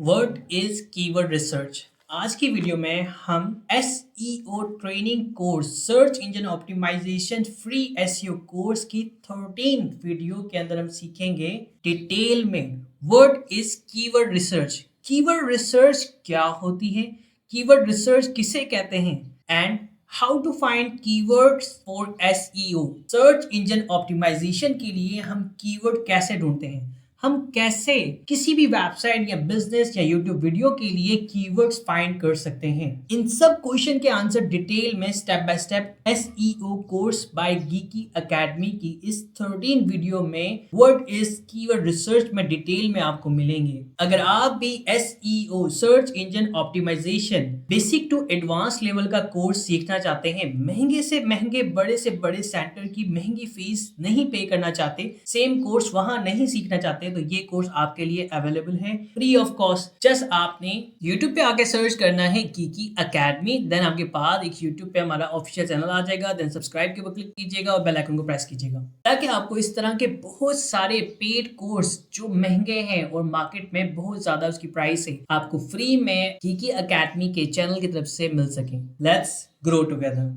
Word is keyword research. आज की video में हम SEO training course search engine optimization free SEO course की 13 वीडियो के अंदर हम सीखेंगे डिटेल में what is keyword research. Keyword research क्या होती है, कीवर्ड रिसर्च किसे कहते हैं and how to find keywords for SEO। Search engine optimization के लिए हम कीवर्ड कैसे ढूंढते हैं, हम कैसे किसी भी वेबसाइट या बिजनेस या यूट्यूब वीडियो के लिए कीवर्ड्स फाइंड कर सकते हैं। इन सब क्वेश्चन के आंसर डिटेल में step by step SEO course by Geeky Academy की इस 13 वीडियो में वर्ड इज कीवर्ड रिसर्च में डिटेल में आपको मिलेंगे। अगर आप भी SEO search engine optimization basic to advance level का कोर्स सीखना चाहते हैं, महंगे से महंगे बड़े से बड़े सेंटर की महंगी फीस नहीं पे करना चाहते, सेम कोर्स वहां नहीं सीखना चाहते, तो ये कोर्स आपके लिए अवेलेबल है फ्री ऑफ कॉस्ट। जस्ट आपने YouTube पे आके सर्च करना है गीकी एकेडमी, देन आपके पास एक YouTube पे हमारा ऑफिशियल चैनल आ जाएगा, देन सब्सक्राइब के ऊपर क्लिक कीजिएगा और बेल आइकन को प्रेस कीजिएगा ताकि आपको इस तरह के बहुत सारे पेड कोर्स जो महंगे हैं और मार्केट में बहुत ज्यादा उसकी प्राइस है, आपको फ्री में गीकी एकेडमी के चैनल की तरफ से मिल सके। Let's grow together.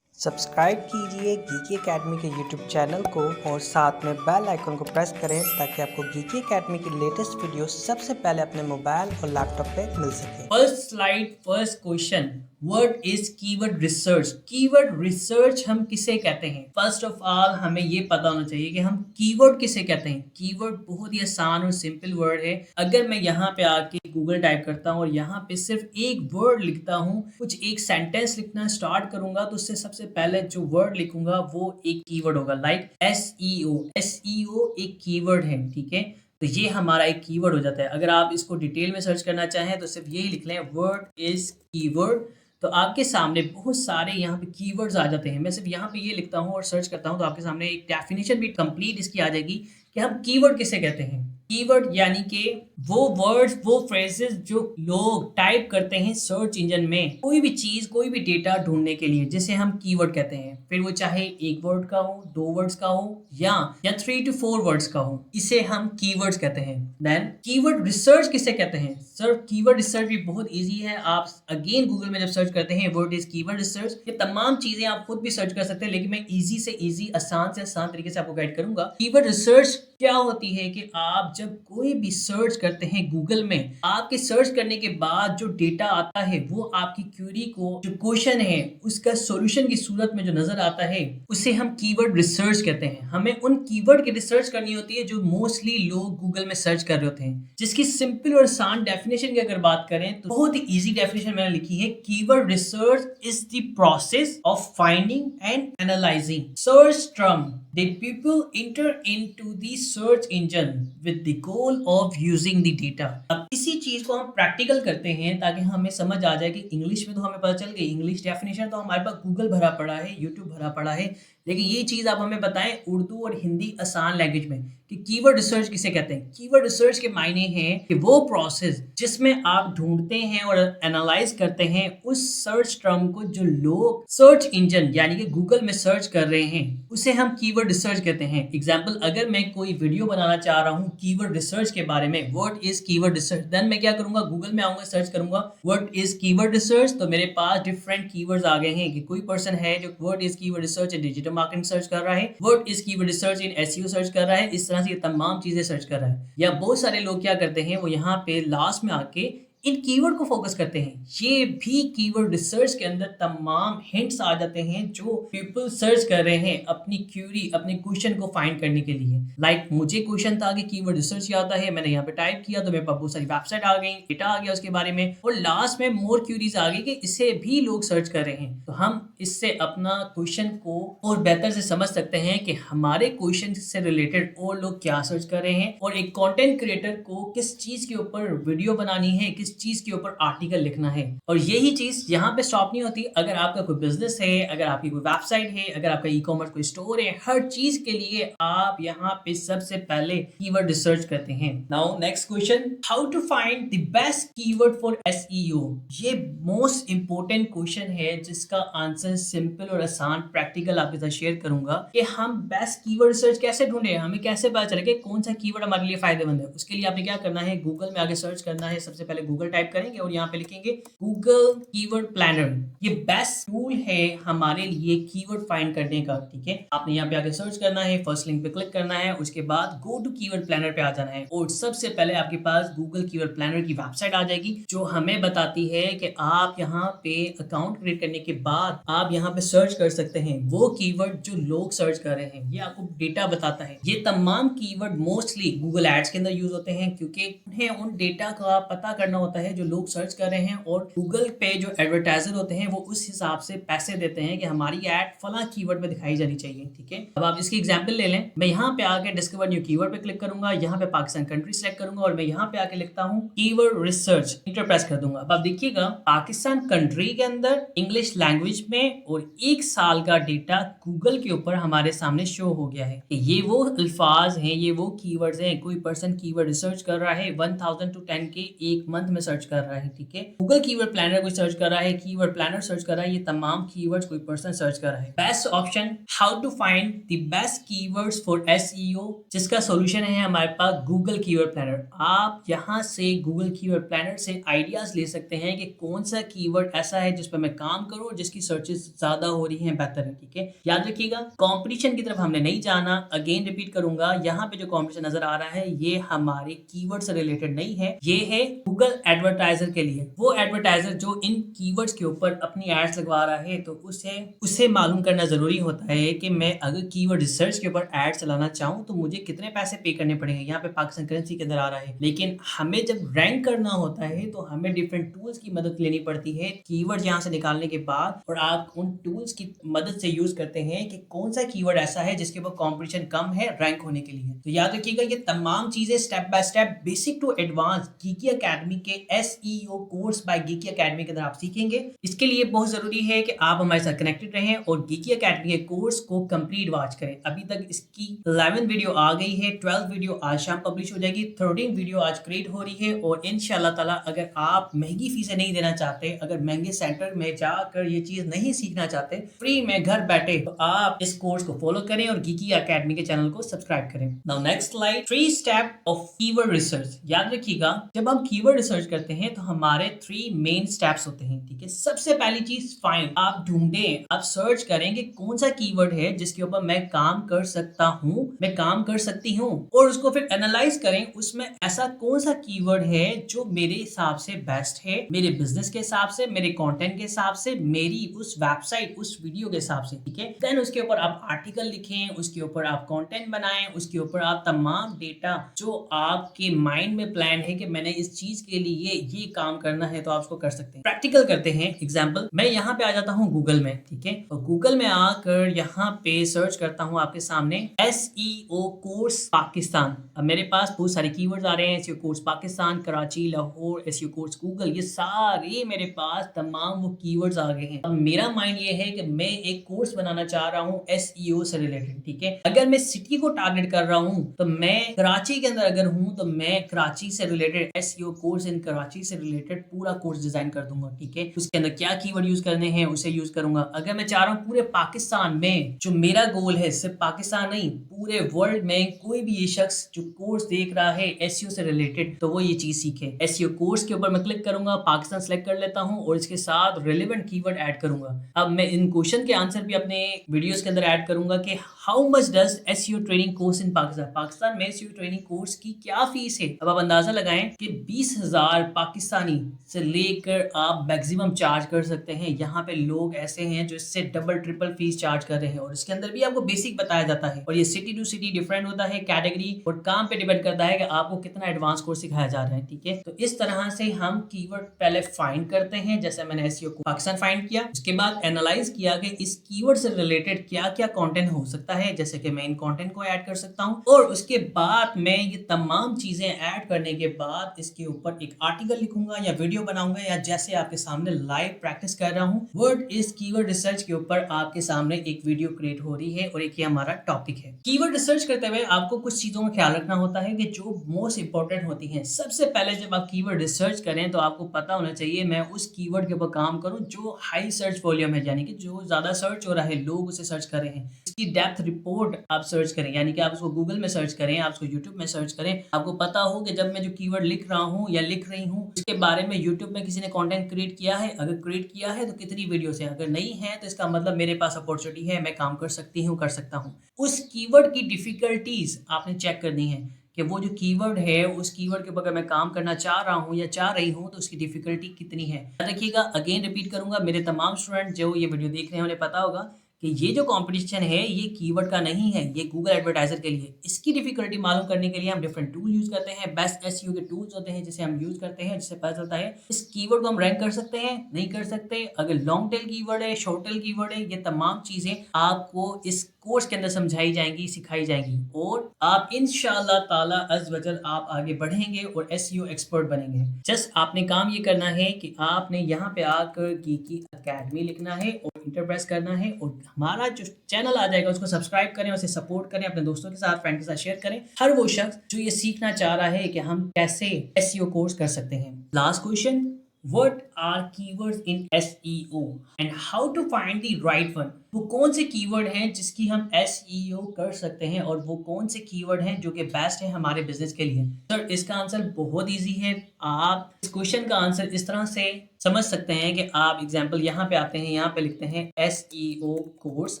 सब्सक्राइब कीजिए गीकी एकेडमी के यूट्यूब चैनल को और साथ में बेल आइकन को प्रेस करें ताकि आपको गीकी एकेडमी की लेटेस्ट वीडियो सबसे पहले अपने मोबाइल और लैपटॉप पे मिल सके। First slide, first question, word is keyword research. Keyword research हम किसे कहते हैं? फर्स्ट ऑफ ऑल हमें ये पता होना चाहिए कि हम कीवर्ड किसे कहते हैं। कीवर्ड बहुत ही आसान और सिंपल वर्ड है। अगर मैं यहाँ पे आके गूगल टाइप करता हूँ और यहाँ पे सिर्फ एक वर्ड लिखता हूँ, कुछ एक सेंटेंस लिखना स्टार्ट करूंगा तो उससे सबसे पहले जो वर्ड लिखूंगा वो एक कीवर्ड होगा, लाइक SEO। SEO एक कीवर्ड है, ठीक है, तो ये हमारा एक कीवर्ड हो जाता है। अगर आप इसको डिटेल में सर्च करना चाहें तो सिर्फ यही लिख लें, वर्ड इज कीवर्ड, तो आपके सामने बहुत सारे यहाँ पे कीवर्ड्स आ जाते हैं। मैं सिर्फ यहाँ पे ये लिखता हूँ और सर्च करता हूँ तो आपके सामने एक डेफिनेशन भी कंप्लीट इसकी आ जाएगी कि हम कीवर्ड किसे कहते हैं। कीवर्ड यानी कि वो वर्ड्स, वो फ्रेजेस जो लोग टाइप करते हैं सर्च इंजन में कोई भी चीज, कोई भी डेटा ढूंढने के लिए, जिसे हम कीवर्ड कहते हैं। फिर वो चाहे एक वर्ड का हो, 2 वर्ड्स का हो या 3 to 4 वर्ड्स का हो, इसे हम कीवर्ड्स कहते हैं। देन कीवर्ड रिसर्च किसे कहते हैं? सर कीवर्ड रिसर्च भी बहुत इजी है। आप अगेन गूगल में जब सर्च करते हैं वर्ड इज कीवर्ड रिसर्च, ये तमाम चीजें आप खुद भी सर्च कर सकते हैं, लेकिन मैं इजी से इजी, आसान से आसान तरीके से आपको गाइड करूंगा। कीवर्ड रिसर्च क्या होती है कि आप जब कोई भी सर्च करते हैं गूगल में, आपके सर्च करने के बाद जो डेटा आता है वो आपकी क्वेरी को, जो क्वेश्चन है उसका सॉल्यूशन की सूरत में जो नजर आता है, उसे हम कीवर्ड रिसर्च कहते हैं। हमें उन कीवर्ड की रिसर्च करनी होती है जो मोस्टली लोग गूगल में सर्च कर रहे होते हैं, जिसकी सिंपल और आसान डेफिनेशन की अगर बात करें तो बहुत ही इजी डेफिनेशन मैंने लिखी है। Keyword research is the process of finding and analysing search term that people enter into the search engine with the goal of using the data। अब इसी चीज को हम प्रैक्टिकल करते हैं ताकि हमें समझ आ जाए कि इंग्लिश में तो हमें पता चल गई, इंग्लिश डेफिनेशन तो हमारे पास गूगल भरा पड़ा है, यूट्यूब भरा पड़ा है, लेकिन ये चीज आप हमें बताएं उर्दू और हिंदी आसान लैंग्वेज में कि कीवर्ड रिसर्च किसे कहते हैं। कीवर्ड रिसर्च के मायने हैं कि वो प्रोसेस जिसमें आप ढूंढते हैं और एनालाइज करते हैं उस सर्च टर्म को जो लोग सर्च इंजन यानी कि गूगल में सर्च कर रहे हैं, उसे हम कीवर्ड रिसर्च कहते हैं। एग्जाम्पल, अगर मैं कोई वीडियो बनाना चाह रहा हूँ कीवर्ड रिसर्च के बारे में, what is keyword research, then मैं क्या करूंगा, गूगल में आऊंगा, सर्च करूंगा वर्ड इज कीवर्ड रिसर्च, तो मेरे पास डिफरेंट कीवर्ड्स आ गए हैं कि कोई पर्सन है जो word is keyword research in digital marketing search कर रहा है, word is keyword research in SEO search कर रहा है, इस तरह से ये तमाम चीजें सर्च कर रहा है। या बहुत सारे लोग क्या करते हैं, वो यहाँ पे लास्ट में आके इन कीवर्ड को फोकस करते हैं। ये भी कीवर्ड रिसर्च के अंदर तमाम हिंट्स आ जाते हैं जो पीपल सर्च कर रहे हैं अपनी क्यूरी, अपने क्वेश्चन को फाइंड करने के लिए। लाइक मुझे क्वेश्चन था कि कीवर्ड रिसर्च क्या होता है, मैंने यहाँ पे टाइप किया तो मेरे पास बहुत सारी वेबसाइट आ गई, डेटा आ गया उसके बारे में, और लास्ट में मोर क्यूरीज आ गई कि इसे भी लोग सर्च कर रहे हैं। तो हम इससे अपना क्वेश्चन को और बेहतर से समझ सकते हैं कि हमारे क्वेश्चन से रिलेटेड और लोग क्या सर्च कर रहे हैं, और एक कंटेंट क्रिएटर को किस चीज के ऊपर वीडियो बनानी है, किस इस चीज के ऊपर आर्टिकल लिखना है। और यही चीज यहाँ पे स्टॉप नहीं होती। अगर आपका कोई बिजनेस है, अगर आपकी कोई वेबसाइट है, अगर आपका ई-कॉमर्स कोई स्टोर है, हर चीज के लिए आप यहाँ पे सबसे पहले कीवर्ड रिसर्च करते हैं। Now next question, how to find the best keyword for SEO. ये मोस्ट इंपॉर्टेंट क्वेश्चन है जिसका आंसर सिंपल और आसान प्रैक्टिकल आपके साथ शेयर करूंगा कि हम बेस्ट कीवर्ड रिसर्च कैसे ढूंढे, हमें कैसे पता चले कि कौन सा कीवर्ड हमारे लिए फायदेमंद है। उसके लिए आपने क्या करना है, गूगल में आगे सर्च करना है। सबसे पहले गूगल टाइप करेंगे और यहाँ पे लिखेंगे गूगल कीवर्ड प्लानर। ये बेस्ट टूल है हमारे लिए कीवर्ड फाइंड करने का। ठीक है, आपने यहाँ पे आगे सर्च करना है, फर्स्ट लिंक पे क्लिक करना है, उसके बाद गो टू कीवर्ड प्लानर पे आ जाना है और सबसे पहले आपके पास गूगल कीवर्ड प्लानर की वेबसाइट आ जाएगी जो हमें बताती है कि आप यहाँ पे अकाउंट क्रिएट करने के बाद आप यहाँ पे सर्च कर सकते हैं वो कीवर्ड जो लोग सर्च कर रहे हैं। ये आपको डेटा बताता है। ये तमाम कीवर्ड मोस्टली गूगल एड्स के अंदर यूज होते हैं क्योंकि उन्हें उन डेटा का पता करना होता है जो लोग सर्च कर रहे हैं और गूगल पे जो एडवर्टाइजर होते हैं वो उस हिसाब से पैसे देते हैं कि हमारी एड फला कीवर्ड पे दिखाई जानी चाहिए। ठीक है, अब आप इसकी एग्जांपल ले लें। मैं यहाँ पे आके डिस्कवर न्यू कीवर्ड पे क्लिक करूंगा, यहाँ पे पाकिस्तान कंट्री सेलेक्ट करूंगा और मैं यहाँ पे आके लिखता हूँ कीवर्ड रिसर्च, इंटर प्रेस कर दूंगा। अब आप देखिएगा पाकिस्तान कंट्री के अंदर इंग्लिश लैंग्वेज में और 1 साल का डेटा गूगल के ऊपर हमारे सामने शो हो गया है। ये वो अल्फाज हैं, ये वो कीवर्ड्स हैं। कोई पर्सन कीवर्ड रिसर्च कर रहा है 1000 to 10 के एक मंथ में सर्च कर रहा है। ठीक है, गूगल कीवर्ड प्लानर कोई सर्च कर रहा है, कीवर्ड प्लानर सर्च कर रहा है, ये तमाम कीवर्ड्स कोई पर्सन सर्च कर रहा है। Best option, how to find the best keywords for SEO, जिसका सॉल्यूशन है हमारे पास गूगल कीवर्ड प्लानर। आप यहाँ से गूगल कीवर्ड प्लानर से आइडियाज ले सकते हैं कि कौन सा कीवर्ड ऐसा है जिस पर मैं काम करूं और जिसकी सर्चेस ज्यादा हो रही हैं, बेहतर है। ठीक है, याद रखिएगा कंपटीशन की तरफ हमने नहीं जाना। अगेन रिपीट करूंगा, यहाँ पे जो कंपटीशन नजर आ रहा है ये हमारे कीवर्ड से रिलेटेड नहीं है, ये है गूगल एडवर्टाइजर के लिए। वो एडवर्टाइजर जो इन कीवर्ड्स के ऊपर अपनी एड्स लगवा रहा है तो उसे मालूम करना जरूरी होता है कि मैं अगर कीवर्ड रिसर्च के ऊपर एड चलाना चाहूँ तो मुझे कितने पैसे पे करने पड़ेंगे। यहाँ पे पाकिस्तान करेंसी के अंदर आ रहा है, लेकिन हमें जब रैंक करना होता है तो हमें डिफरेंट टूल्स की मदद लेनी पड़ती है। कीवर्ड यहाँ से निकालने के बाद और आप उन टूल्स की मदद से यूज करते हैं कि कौन सा कीवर्ड ऐसा है जिसके ऊपर कंपटीशन कम है रैंक होने के लिए। तो याद रखिएगा ये तमाम चीजें step by step basic to advance Geeky Academy के SEO course by Geeky Academy के अंदर आप सीखेंगे। इसके लिए बहुत जरूरी है कि आप हमारे साथ कनेक्टेड रहें और गीकी एकेडमी के कोर्स को कंप्लीट वॉच करें। अभी तक इसकी 11 वीडियो आ गई है, 12 वीडियो आज शाम पब्लिश हो जाएगी, 13 वीडियो आज क्रिएट हो रही है और इंशाल्लाह ताला अगर आप महंगी फीसें नहीं देना चाहते, अगर महंगे सेंटर में जाकर ये चीज नहीं सीखना चाहते, फ्री में घर बैठे, तो आप इस कोर्स को फॉलो करें और गीकी एकेडमी के चैनल को सब्सक्राइब करें। Now next slide, 3 step of keyword research. याद रखिएगा जब हम कीवर्ड रिसर्च करते हैं तो हमारे 3 मेन स्टेप्स होते हैं। ठीक है, सबसे पहली चीज फाइंड, आप ढूंढें, आप सर्च करें कि कौन सा कीवर्ड है जिसके ऊपर मैं काम कर सकता हूं, मैं काम कर सकती हूं, और उसको फिर एनालाइज करें उसमें ऐसा कौन सा कीवर्ड है जो मेरे हिसाब से बेस्ट है, मेरे बिजनेस के हिसाब से, मेरे कंटेंट के हिसाब से, मेरी उस वेबसाइट उस वीडियो के हिसाब से। ठीक है, देन उसके ऊपर आप आर्टिकल लिखें, उसके ऊपर आप कंटेंट बनाएं, उसके ऊपर आप तमाम डेटा जो आपके माइंड में प्लान है कि मैंने इस चीज के लिए ये काम करना है तो आप उसको कर सकते हैं। प्रैक्टिकल करते हैं एग्जांपल, मैं यहाँ पे आ जाता हूँ गूगल में। ठीक है, और गूगल में आकर यहाँ पे सर्च करता हूँ आपके सामने एसईओ कोर्स पाकिस्तान। अब मेरे पास बहुत सारे कीवर्ड्स आ रहे हैं, SEO course Pakistan, Karachi, Lahore, SEO course Google, ये सारे मेरे पास तमाम वो कीवर्ड्स आ गए हैं। अब मेरा माइंड ये है कि मैं एक कोर्स बनाना चाह रहा हूँ एसईओ से रिलेटेड। ठीक है, अगर मैं सिटी को टारगेट कर रहा हूँ तो मैं कराची के अंदर अगर हूँ तो मैं कराची से related SEO course in Karachi से रिलेटेड पूरा कोर्स डिजाइन कर दूंगा। ठीक है, उसके अंदर क्या कीवर्ड यूज करने हैं उसे यूज करूंगा। अगर मैं चाह रहा हूँ पूरे पाकिस्तान में, जो मेरा गोल है सिर्फ पाकिस्तान नहीं पूरे वर्ल्ड में कोई भी ये शख्स जो कोर्स देख रहा है एसईओ से रिलेटेड तो वो ये चीज सीखे। एसईओ कोर्स के ऊपर मैं क्लिक करूंगा, पाकिस्तान सेलेक्ट कर लेता हूँ और इसके साथ रिलेवेंट कीवर्ड ऐड करूंगा। अब मैं इन क्वेश्चन के आंसर भी अपने वीडियोस के अंदर ऐड करूंगा कि how much does SEO training course in Pakistan, Pakistan में एसईओ ट्रेनिंग कोर्स की क्या फीस है। अब आप अंदाजा लगाएं कि 20,000 पाकिस्तानी से लेकर आप मैक्सिमम चार्ज कर सकते हैं। यहाँ पे लोग ऐसे हैं जो इससे डबल ट्रिपल फीस चार्ज कर रहे हैं और इसके अंदर भी आपको बेसिक बताया जाता है और ये सिटी टू सिटी डिफरेंट होता है, कैटेगरी और काम पे डिपेंड करता है कि आपको कितना एडवांस कोर्स सिखाया जा रहा है। ठीक है, तो इस तरह से हम कीवर्ड पहले फाइंड करते हैं, जैसे मैंने एसईओ को पाकिस्तान फाइंड किया, उसके बाद एनालाइज किया कि इस कीवर्ड से रिलेटेड क्या क्या कंटेंट हो सकता है, जैसे कि मैं इन कंटेंट को ऐड कर सकता हूं और उसके बाद मैं ये तमाम चीजें ऐड करने के बाद इसके ऊपर एक आर्टिकल लिखूंगा या वीडियो बनाऊंगा या जैसे आपके सामने लाइव प्रैक्टिस कर रहा हूँ। वर्ड इज कीवर्ड रिसर्च के ऊपर आपके सामने एक वीडियो क्रिएट हो रही है और एक ये हमारा टॉपिक है। कीवर्ड रिसर्च करते हुए आपको कुछ चीजों का ख्याल रखना होता है कि जो मोस्ट इंपॉर्टेंट होती हैं। सबसे पहले जब आप कीवर्ड रिसर्च करें तो आपको पता होना चाहिए मैं उस कीवर्ड के ऊपर काम करूं जो हाई सर्च वॉल्यूम है, यानी कि जो ज्यादा सर्च हो रहा है, लोग उसे सर्च कर रहे हैं। इसकी डेप्थ रिपोर्ट आप सर्च करें, यानी कि आप उसको गूगल में सर्च करें, आप उसको यूट्यूब में सर्च करें। आपको पता हो कि जब मैं जो कीवर्ड लिख रहा हूँ या लिख रही हूँ उसके बारे में यूट्यूब में किसी ने कंटेंट क्रिएट किया है। अगर क्रिएट किया है तो कितनी वीडियोस है, अगर नहीं है तो इसका मतलब मेरे पास अपॉर्चुनिटी है, मैं काम कर सकती हूँ, कर सकता हूँ। उस कीवर्ड की डिफिकल्टीज आपने चेक करनी है कि वो जो कीवर्ड है उस कीवर्ड के ऊपर अगर मैं काम करना चाह रहा हूँ या चाह रही हूँ तो उसकी डिफिकल्टी कितनी है। याद रखिएगा, अगेन रिपीट करूंगा, मेरे तमाम स्टूडेंट जो ये वीडियो देख रहे हैं उन्हें पता होगा कि ये जो कंपटीशन है ये कीवर्ड का नहीं है, ये गूगल एडवर्टाइजर के लिए। इसकी डिफिकल्टी मालूम करने के लिए हम डिफरेंट टूल यूज करते हैं। बेस्ट एसईओ के टूल्स होते हैं जिसे हम यूज करते हैं, जिससे पता चलता है इस कीवर्ड को हम रैंक कर सकते हैं, नहीं कर सकते। अगर लॉन्ग टेल कीवर्ड है, शॉर्ट टेल कीवर्ड है, ये तमाम चीजें आपको इस कोर्स के अंदर समझाई जाएंगी, सिखाई जाएंगी और आप इंशाअल्लाह ताला अज़ वजल आप आगे बढ़ेंगे और एसईओ एक्सपर्ट बनेंगे। जस्ट आपने काम ये करना है कि आपने यहाँ पे आकर गीकी एकेडमी लिखना है और इंटर प्रेस करना है और हमारा जो चैनल आ जाएगा उसको सब्सक्राइब करें, उसे सपोर्ट करें, अपने दोस्तों के साथ, फ्रेंड के साथ शेयर करें। हर वो शख्स जो ये सीखना चाह रहा है कि हम कैसे एसईओ कोर्स कर सकते हैं। Last question, What are keywords in SEO and how to find the right one? वो कौन से कीवर्ड हैं जिसकी हम SEO कर सकते हैं और वो कौन से कीवर्ड हैं जो कि बेस्ट है हमारे बिजनेस के लिए। सर इसका आंसर बहुत इजी है। आप इस क्वेश्चन का आंसर इस तरह से समझ सकते हैं कि आप एग्जांपल यहाँ पे आते हैं, यहाँ पे लिखते हैं SEO कोर्स,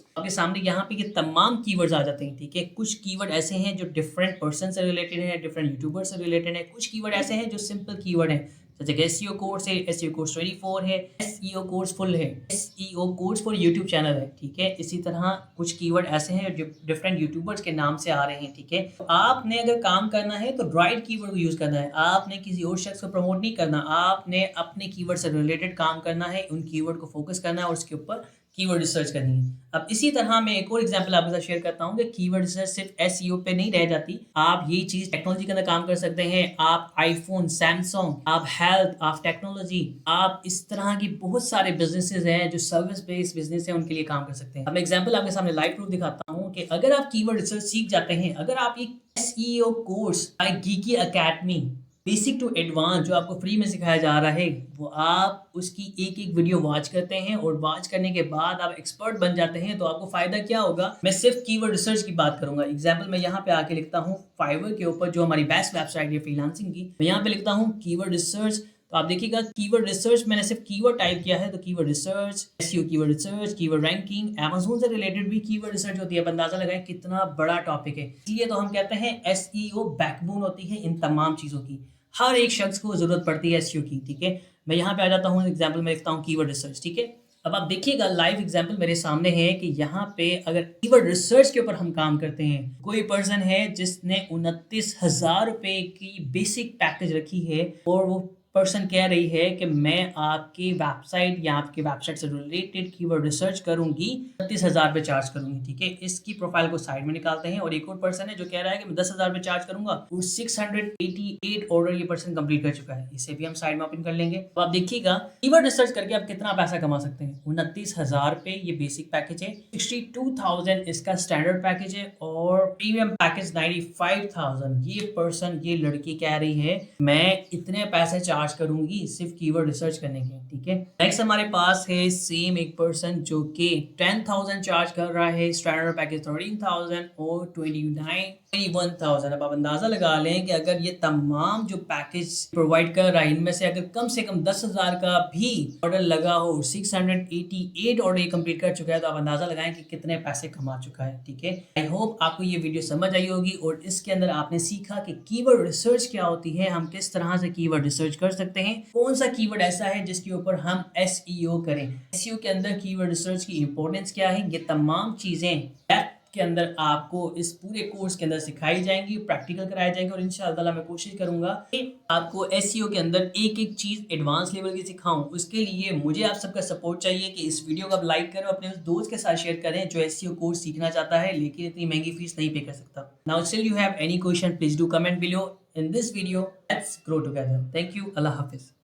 आपके सामने यहाँ पे ये तमाम कीवर्ड्स आ जाते हैं। ठीक है, कुछ कीवर्ड ऐसे हैं जो डिफरेंट पर्सन से रिलेटेड है, डिफरेंट यूट्यूबर से रिलेटेड है। कुछ कीवर्ड ऐसे हैं जो सिंपल कीवर्ड है, जैसे कि एसईओ कोर्स है, एसईओ कोर्स 24 है, एसईओ कोर्स फुल है, SEO course for YouTube channel है। ठीक है, इसी तरह कुछ कीवर्ड ऐसे हैं जो डिफरेंट यूट्यूबर्स के नाम से आ रहे हैं। ठीक है, तो आपने अगर काम करना है तो राइट कीवर्ड को यूज करना है। आपने किसी और शख्स को प्रमोट नहीं करना, आपने अपने कीवर्ड से रिलेटेड काम करना है, उन कीवर्ड को फोकस करना है और उसके ऊपर कीवर्ड रिसर्च करनी है। अब इसी तरह मैं एक और एग्जांपल आपके साथ शेयर करता हूं कि कीवर्ड रिसर्च सिर्फ एसईओ पे नहीं रह जाती। आप ये चीज टेक्नोलॉजी के अंदर काम कर सकते हैं। आप आईफोन, सैमसंग, आप हेल्थ, आप टेक्नोलॉजी, आप इस तरह की बहुत सारे बिजनेसेस हैं जो सर्विस बेस्ड बिजनेस है, उनके लिए काम कर सकते हैं। अब मैं एग्जांपल आपके सामने लाइव प्रूफ दिखाता हूँ कि अगर आप कीवर्ड रिसर्च सीख जाते हैं, अगर आप ये SEO course by Geeky Academy basic to advance जो आपको फ्री में सिखाया जा रहा है, वो आप उसकी एक एक वीडियो वॉच करते हैं और वॉच करने के बाद आप एक्सपर्ट बन जाते हैं, तो आपको फायदा क्या होगा। मैं सिर्फ कीवर्ड रिसर्च की बात करूंगा। एग्जांपल मैं यहाँ पे आके लिखता हूँ फाइवर के ऊपर जो हमारी बेस्ट वेबसाइट है फ्रीलांसिंग की, मैं यहाँ पे लिखता हूँ कीवर्ड रिसर्च। तो आप देखिएगा कीवर्ड रिसर्च मैंने सिर्फ कीवर्ड टाइप किया है, तो keyword research, SEO keyword research, keyword ranking, Amazon से रिलेटेड भी कीवर्ड रिसर्च होती है। अब अंदाजा लगाएं कितना बड़ा टॉपिक है। इसलिए तो हम कहते हैं एसईओ बैकबोन होती है इन तमाम चीजों की। हर एक शख्स को जरूरत पड़ती है एसईओ की। ठीक है, मैं यहाँ पे आ जाता हूँ, एग्जाम्पल में लिखता हूँ कीवर्ड रिसर्च। ठीक है, अब आप देखिएगा लाइव एग्जाम्पल मेरे सामने है कि यहाँ पे अगर कीवर्ड रिसर्च के ऊपर हम काम करते हैं, कोई पर्सन है जिसने 29,000 रुपए की बेसिक पैकेज रखी है और वो पर्सन कह रही है कि मैं आपकी वेबसाइट या आपकी वेबसाइट से रिलेटेड कीवर्ड रिसर्च करूंगी, 29,000 रुपये चार्ज करूंगी। ठीक है, इसकी प्रोफाइल को साइड में निकालते हैं। और एक और पर्सन है जो कह रहा है कि मैं 10,000 रुपये चार्ज करूंगा, वो 688 ऑर्डर ये पर्सन कंप्लीट कर चुका है। इसे भी हम साइड में ओपन कर लेंगे। तो आप देखिएगा कीवर्ड रिसर्च करके आप कितना पैसा कमा सकते हैं। 29,000 रुपये ये बेसिक पैकेज है, 62,000 इसका स्टैंडर्ड पैकेज है और प्रीमियम पैकेज 95,000। ये पर्सन, ये लड़की कह रही है मैं इतने पैसे चार्ज करूंगी सिर्फ कीवर्ड रिसर्च करने के। ठीक है, नेक्स्ट हमारे पास है सेम एक पर्सन जो कि 10,000 चार्ज कर रहा है, स्टैंडर्ड पैकेज 13,000 और 21,000। अब आप अंदाजा लगा लें कि अगर ये तमाम जो पैकेज प्रोवाइड कर रहा है इनमें से अगर कम से कम 10,000 का भी ऑर्डर लगा हो, 688 ऑर्डर ये कंप्लीट कर चुका है, तो आप अंदाजा लगाएं कि कितने पैसे कमा चुका है। ठीक है, आई होप आपको ये वीडियो समझ आई होगी और इसके अंदर आपने सीखा कि कीवर्ड रिसर्च क्या होती है, हम किस तरह से कीवर्ड रिसर्च कर सकते हैं, कौन सा कीवर्ड ऐसा है जिसके ऊपर हम एसईओ करें, एसईओ के अंदर कीवर्ड रिसर्च की इंपॉर्टेंस क्या है। ये तमाम चीजें डेप्थ के अंदर आपको इस पूरे कोर्स के अंदर सिखाई जाएंगी, प्रैक्टिकल कराए जाएंगे और इंशाअल्लाह मैं कोशिश करूंगा कि आपको एसईओ के अंदर एक एक चीज एडवांस लेवल की सिखाऊं। उसके लिए मुझे आप सबका सपोर्ट चाहिए कि इस वीडियो को आप लाइक करें, अपने उस दोस्त के साथ शेयर करें जो एसईओ कोर्स सीखना चाहता है लेकिन इतनी महंगी फीस नहीं पे कर सकता। Now still you have any question, please do comment below in this video. Let's grow together. Thank you. Allah Hafiz.